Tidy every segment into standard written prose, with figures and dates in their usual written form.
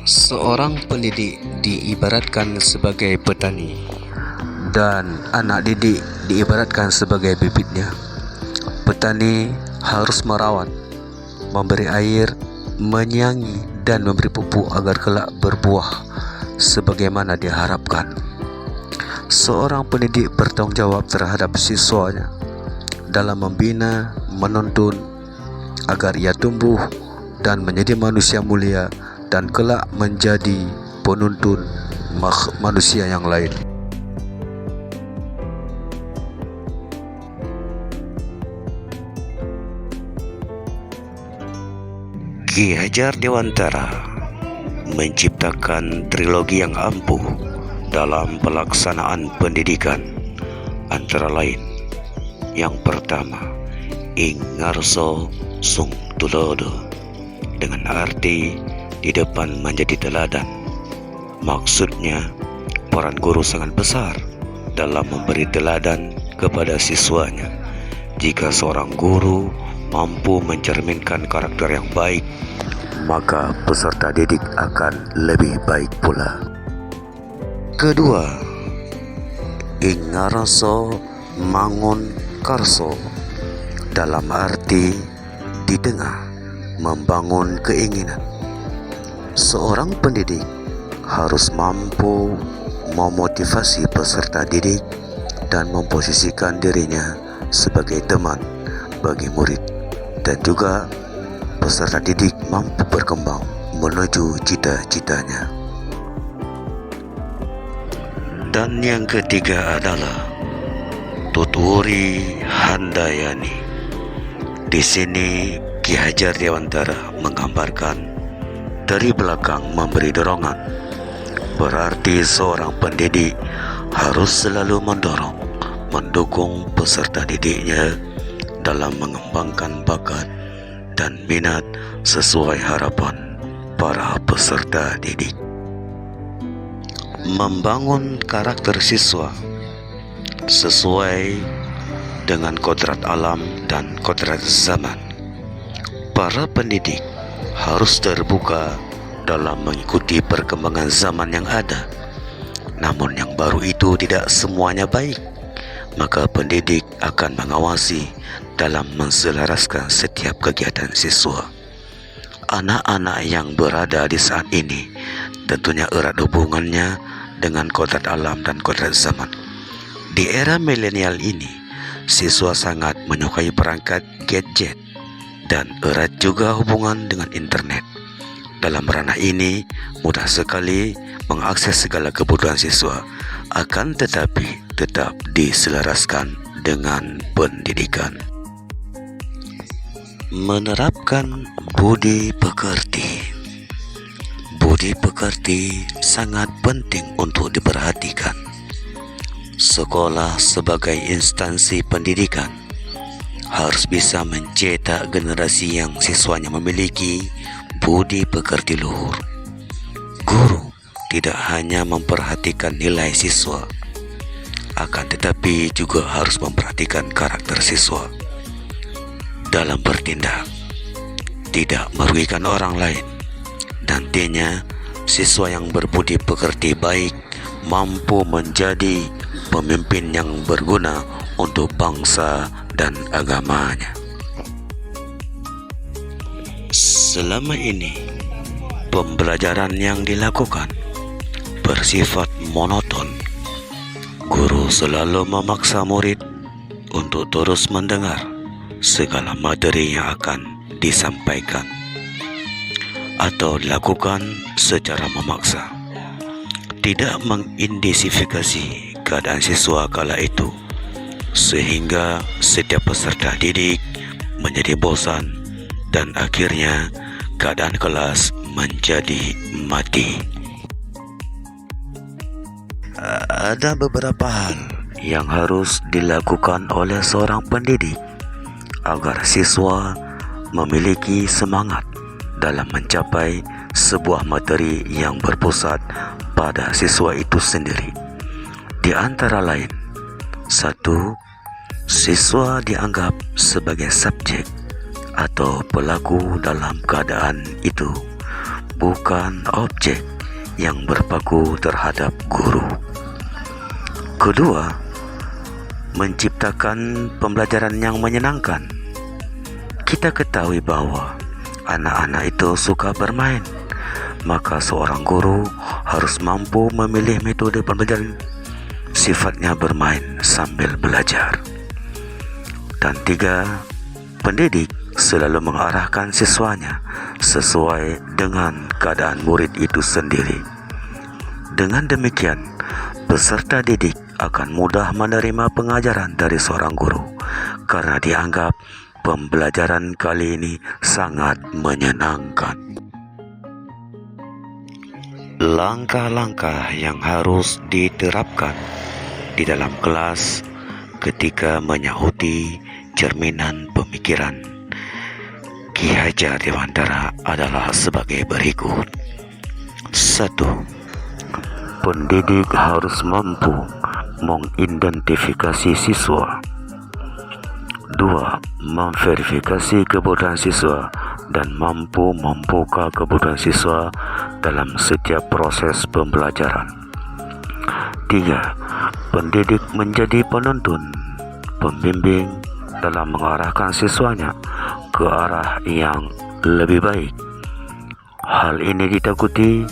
Seorang pendidik diibaratkan sebagai petani dan anak didik diibaratkan sebagai bibitnya. Petani harus merawat, memberi air, menyiangi dan memberi pupuk agar kelak berbuah sebagaimana diharapkan. Seorang pendidik bertanggung jawab terhadap siswanya dalam membina, menuntun agar ia tumbuh dan menjadi manusia mulia dan kelak menjadi penuntun manusia yang lain. Ki Hajar Dewantara menciptakan trilogi yang ampuh dalam pelaksanaan pendidikan, antara lain: yang pertama, Ing Ngarso Sung Tulodo, dengan arti di depan menjadi teladan. Maksudnya, peran guru sangat besar dalam memberi teladan kepada siswanya. Jika seorang guru mampu mencerminkan karakter yang baik, maka peserta didik akan lebih baik pula. Kedua, Ing Ngarso Mangun Karso, dalam arti di tengah membangun keinginan. Seorang pendidik harus mampu memotivasi peserta didik dan memposisikan dirinya sebagai teman bagi murid, dan juga peserta didik mampu berkembang menuju cita-citanya. Dan yang ketiga adalah Tuturi Handayani. Di sini Ki Hajar Dewantara menggambarkan dari belakang memberi dorongan. Berarti seorang pendidik harus selalu mendorong, mendukung peserta didiknya dalam mengembangkan bakat dan minat sesuai harapan para peserta didik. Membangun karakter siswa sesuai dengan kodrat alam dan kodrat zaman. Para pendidik harus terbuka dalam mengikuti perkembangan zaman yang ada. Namun yang baru itu tidak semuanya baik, maka pendidik akan mengawasi dalam menselaraskan setiap kegiatan siswa. Anak-anak yang berada di saat ini tentunya erat hubungannya dengan kodrat alam dan kodrat zaman. Di era milenial ini, siswa sangat menyukai perangkat gadget dan erat juga hubungan dengan internet. Dalam ranah ini, mudah sekali mengakses segala kebutuhan siswa, akan tetapi tetap diselaraskan dengan pendidikan. Menerapkan budi pekerti. Budi pekerti sangat penting untuk diperhatikan. Sekolah sebagai instansi pendidikan harus bisa mencetak generasi yang siswanya memiliki budi pekerti luhur. Guru tidak hanya memperhatikan nilai siswa, akan tetapi juga harus memperhatikan karakter siswa dalam bertindak, tidak merugikan orang lain. Nantinya siswa yang berbudi pekerti baik mampu menjadi pemimpin yang berguna untuk bangsa dan agamanya. Selama ini, pembelajaran yang dilakukan bersifat monoton. Guru selalu memaksa murid untuk terus mendengar segala materi yang akan disampaikan atau dilakukan secara memaksa, tidak mengidentifikasi keadaan siswa kala itu, sehingga setiap peserta didik menjadi bosan dan akhirnya keadaan kelas menjadi mati. Ada beberapa hal yang harus dilakukan oleh seorang pendidik agar siswa memiliki semangat dalam mencapai sebuah materi yang berpusat pada siswa itu sendiri. Di antara lain, 1. Siswa dianggap sebagai subjek atau pelaku dalam keadaan itu, bukan objek yang berpaku terhadap guru. Kedua, menciptakan pembelajaran yang menyenangkan. Kita ketahui bahwa anak-anak itu suka bermain, maka seorang guru harus mampu memilih metode pembelajaran sifatnya bermain sambil belajar. Dan tiga, pendidik selalu mengarahkan siswanya sesuai dengan keadaan murid itu sendiri. Dengan demikian, peserta didik akan mudah menerima pengajaran dari seorang guru karena dianggap pembelajaran kali ini sangat menyenangkan. Langkah-langkah yang harus diterapkan di dalam kelas ketika menyahuti cerminan pemikiran Ki Hajar Dewantara adalah sebagai berikut. 1. Pendidik harus mampu mengidentifikasi siswa. 2. Memverifikasi kebutuhan siswa dan mampu membuka kebutuhan siswa dalam setiap proses pembelajaran. 3. Pendidik menjadi penuntun, pembimbing dalam mengarahkan siswanya ke arah yang lebih baik. Hal ini ditakuti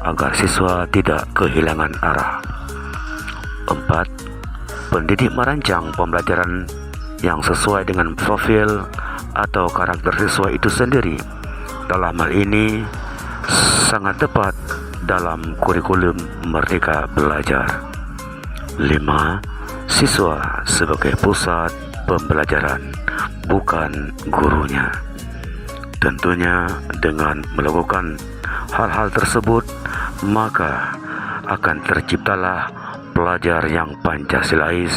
agar siswa tidak kehilangan arah. 4. Pendidik merancang pembelajaran yang sesuai dengan profil atau karakter siswa itu sendiri. Dalam hal ini sangat tepat dalam kurikulum Merdeka Belajar. 5. Siswa sebagai pusat pembelajaran, bukan gurunya. Tentunya dengan melakukan hal-hal tersebut, maka akan terciptalah pelajar yang Pancasilais,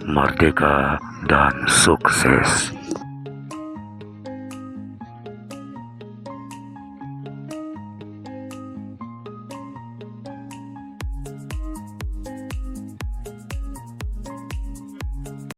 merdeka, dan sukses.